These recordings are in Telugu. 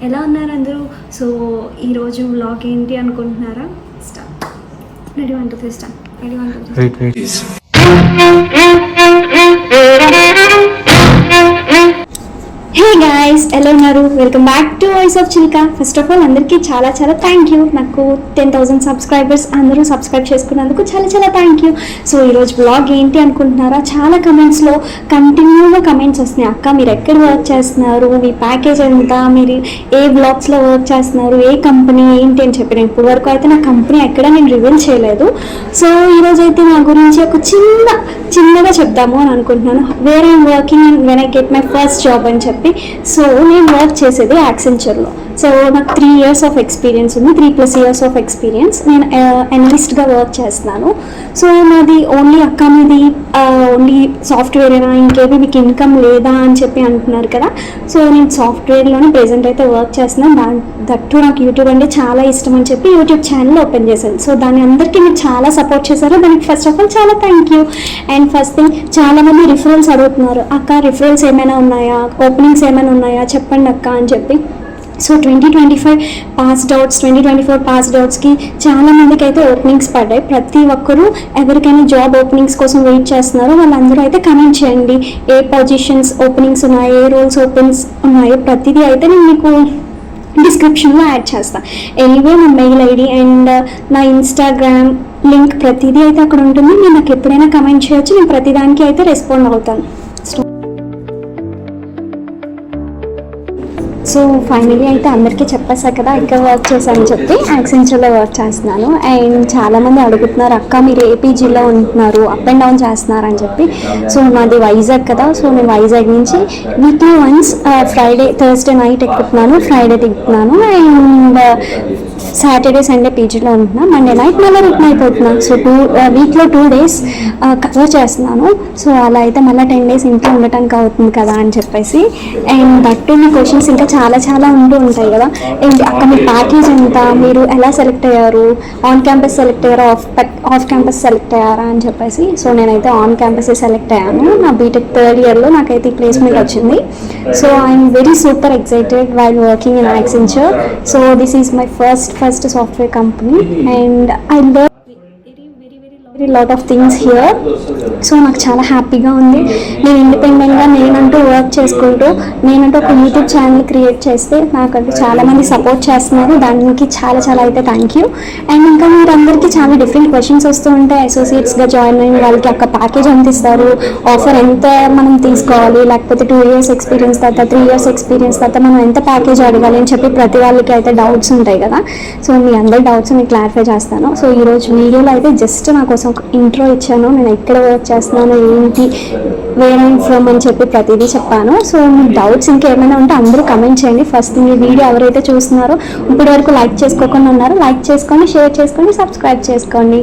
ఎలా ఉన్నారు అందరూ? సో ఈరోజు వ్లాగ్ ఏంటి అనుకుంటున్నారా? Start. Ready 1 2 3 start. Ready 1 2 3. Hey guys, ఎలా ఉన్నారు? Welcome back to voice of Chilka. First of all అందరికీ చాలా చాలా థ్యాంక్ యూ. నాకు 10,000 సబ్స్క్రైబర్స్ అందరూ సబ్స్క్రైబ్ చేసుకున్నందుకు చాలా చాలా థ్యాంక్ యూ. సో ఈరోజు బ్లాగ్ ఏంటి అనుకుంటున్నారా? చాలా కమెంట్స్లో కంటిన్యూగా కమెంట్స్ వస్తున్నాయి. అక్క మీరు ఎక్కడ వర్క్ చేస్తున్నారు, మీ ప్యాకేజ్ ఎంత, మీరు ఏ బ్లాగ్స్లో వర్క్ చేస్తున్నారు, ఏ కంపెనీ ఏంటి అని చెప్పి. నేను ఇప్పుడు వరకు అయితే నా కంపెనీ ఎక్కడ నేను రివీల్ చేయలేదు. సో ఈరోజు అయితే నా గురించి ఒక చిన్నగా చెప్దాము అని అనుకుంటున్నాను. Where I'm working and when I get my first job అని చెప్పి. సో నేను వర్క్ చేసేది యాక్సెంచర్లో. సో నాకు 3 years ఆఫ్ ఎక్స్పీరియన్స్ ఉంది, 3+ years ఆఫ్ ఎక్స్పీరియన్స్. నేను అనలిస్ట్గా వర్క్ చేస్తున్నాను. సో నాది ఓన్లీ అక్క మీది ఓన్లీ సాఫ్ట్వేరేనా, ఇంకేమి మీకు ఇన్కమ్ లేదా అని చెప్పి అంటున్నారు కదా. సో నేను సాఫ్ట్వేర్లోనే ప్రెజెంట్ అయితే వర్క్ చేస్తున్నాను. దట్టు నాకు యూట్యూబ్ అంటే చాలా ఇష్టం అని చెప్పి యూట్యూబ్ ఛానల్ ఓపెన్ చేశాను. సో దాన్ని అందరికీ మీరు చాలా సపోర్ట్ చేశారు. దానికి ఫస్ట్ ఆఫ్ ఆల్ చాలా thank you. And first thing, చాలామంది రిఫరల్స్ అడుగుతున్నారు. అక్క రిఫరల్స్ ఏమైనా ఉన్నాయా, ఓపెనింగ్స్ ఏమైనా ఉన్నాయా చెప్పండి అక్క అని చెప్పి. సో 2024 పాస్డ్ అవుట్స్కి చాలామందికి అయితే ఓపెనింగ్స్ పడ్డాయి. ప్రతి ఒక్కరూ ఎవరికైనా జాబ్ ఓపెనింగ్స్ కోసం వెయిట్ చేస్తున్నారు. వాళ్ళందరూ అయితే కమెంట్ చేయండి, ఏ పొజిషన్స్ ఓపెనింగ్స్ ఉన్నాయో, ఏ రోల్స్ ఓపెన్స్ ఉన్నాయో ప్రతిదీ అయితే నేను మీకు డిస్క్రిప్షన్లో యాడ్ చేస్తాను. ఎనీవే నా మెయిల్ ఐడి అండ్ నా ఇన్స్టాగ్రామ్ లింక్ ప్రతిదీ అయితే అక్కడ ఉంటుంది. మీరు నాకు ఎప్పుడైనా కమెంట్ చేయొచ్చు, నేను ప్రతిదానికి అయితే రెస్పాండ్ అవుతాను. సో ఫైనలీ అయితే అందరికీ చెప్పేసా కదా ఇక్కడ వర్క్ చేశానని చెప్పి. యాక్సెంచర్లో వర్క్ చేస్తున్నాను. అండ్ చాలామంది అడుగుతున్నారు అక్క మీరు ఏపీజీలో ఉంటున్నారు, అప్ అండ్ డౌన్ చేస్తున్నారు అని చెప్పి. సో నాది వైజాగ్ కదా. సో నేను వైజాగ్ నుంచి వీక్లీ వన్స్ థర్స్డే నైట్ ఎక్కుతున్నాను, ఫ్రైడే దిగుతున్నాను. అండ్ సాటర్డే సండే పీజీలో ఉంటున్నాను. మండే నైట్ మళ్ళీ రిటర్న్ అయిపోతున్నాను. సో వీక్లో 2 days కవర్ చేస్తున్నాను. సో అలా అయితే మళ్ళీ 10 days ఇంట్లో ఉండటానికి అవుతుంది కదా అని చెప్పేసి. అండ్ దట్టు మీ క్వశ్చన్స్ ఇంకా చాలా ఉంటూ ఉంటాయి కదా. ఏంటి అక్క మీ ప్యాకేజ్ ఎంత, మీరు ఎలా సెలెక్ట్ అయ్యారు, ఆన్ క్యాంపస్ సెలెక్ట్ అయ్యారా, ఆఫ్ క్యాంపస్ సెలెక్ట్ అయ్యారా అని చెప్పేసి. సో నేనైతే ఆన్ క్యాంపస్ సెలెక్ట్ అయ్యాను. నా బీటెక్ 3rd yearలో నాకైతే ఈ ప్లేస్మెంట్ వచ్చింది. So I'm very super excited while working in Accenture. So this is my first software company and I love lot of things here. So నాకు చాలా హ్యాపీగా ఉంది. నేను ఇండిపెండెంట్గా నేనంటూ వర్క్ చేసుకుంటూ నేనంటూ ఒక యూట్యూబ్ ఛానల్ క్రియేట్ చేస్తే నాకంటూ చాలామంది సపోర్ట్ చేస్తున్నారు. దానికి చాలా అయితే థ్యాంక్ యూ. అండ్ ఇంకా మీరు అందరికీ చాలా డిఫరెంట్ క్వశ్చన్స్ వస్తూ ఉంటాయి. అసోసియేట్స్గా జాయిన్ అయిన వాళ్ళకి అక్క ప్యాకేజ్ ఎంత ఇస్తారు, ఆఫర్ ఎంత మనం తీసుకోవాలి, లేకపోతే 2 years ఎక్స్పీరియన్స్ తర్వాత 3 years ఎక్స్పీరియన్స్ తర్వాత మనం ఎంత ప్యాకేజ్ అడగాలి అని చెప్పి ప్రతి వాళ్ళకి అయితే డౌట్స్ ఉంటాయి కదా. సో మీ అందరి డౌట్స్ నేను క్లారిఫై చేస్తాను. సో ఈరోజు వీడియోలో అయితే జస్ట్ నా కోసం ఇంట్రో ఇచ్చాను, నేను ఎక్కడ వర్క్ చేస్తున్నాను, ఏంటి, వేర్ ఐమ్ ఫ్రమ్ అని చెప్పి ప్రతిదీ చెప్పాను. సో మీ డౌట్స్ ఇంకేమైనా ఉంటే అందరూ కమెంట్ చేయండి. ఫస్ట్ మీ వీడియో ఎవరైతే చూస్తున్నారో ఇప్పటి వరకు లైక్ చేసుకోకుండా ఉన్నారో లైక్ చేసుకోండి, షేర్ చేసుకోండి, సబ్స్క్రైబ్ చేసుకోండి.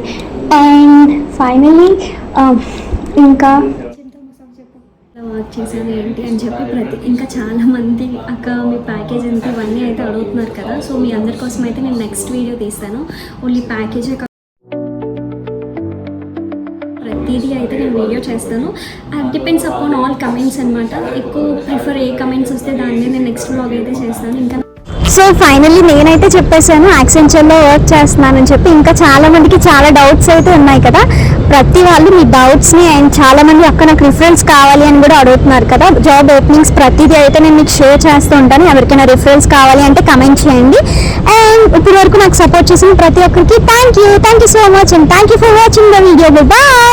అండ్ ఫైనలీ ఇంకా వర్క్ చేశాను ఏంటి అని చెప్పి ఇంకా చాలామంది అక్క మీ ప్యాకేజ్ ఎంత ఇవన్నీ అయితే అడుగుతున్నారు కదా. సో మీ అందరి కోసం అయితే నేను నెక్స్ట్ వీడియో తీస్తాను. ఓన్లీ ప్యాకేజే ప్రతిదీ అయితే నేను వీడియో చేస్తాను. డిపెండ్స్ అపాన్ ఆల్ కమెంట్స్ అనమాట. ఎక్కువ ప్రిఫర్ ఏ కమెంట్స్ వస్తే దాన్ని నేను నెక్స్ట్ వ్లాగ్ అయితే చేస్తాను. ఇంకా సో ఫైనల్లీ నేనైతే చెప్పేశాను యాక్సెంచర్లో వర్క్ చేస్తున్నానని చెప్పి. ఇంకా చాలామందికి చాలా డౌట్స్ అయితే ఉన్నాయి కదా. ప్రతి వాళ్ళు మీ డౌట్స్ని అండ్ చాలామంది అక్కడ నాకు రిఫరెన్స్ కావాలి అని కూడా అడుగుతున్నారు కదా. జాబ్ ఓపెనింగ్స్ ప్రతిదీ అయితే నేను మీకు షేర్ చేస్తూ ఉంటాను. ఎవరికైనా రిఫరెన్స్ కావాలి అంటే కమెంట్ చేయండి. అండ్ ఇప్పటి వరకు నాకు సపోర్ట్ చేసిన ప్రతి ఒక్కరికి thank you so much and thank you for watching the video. Bye.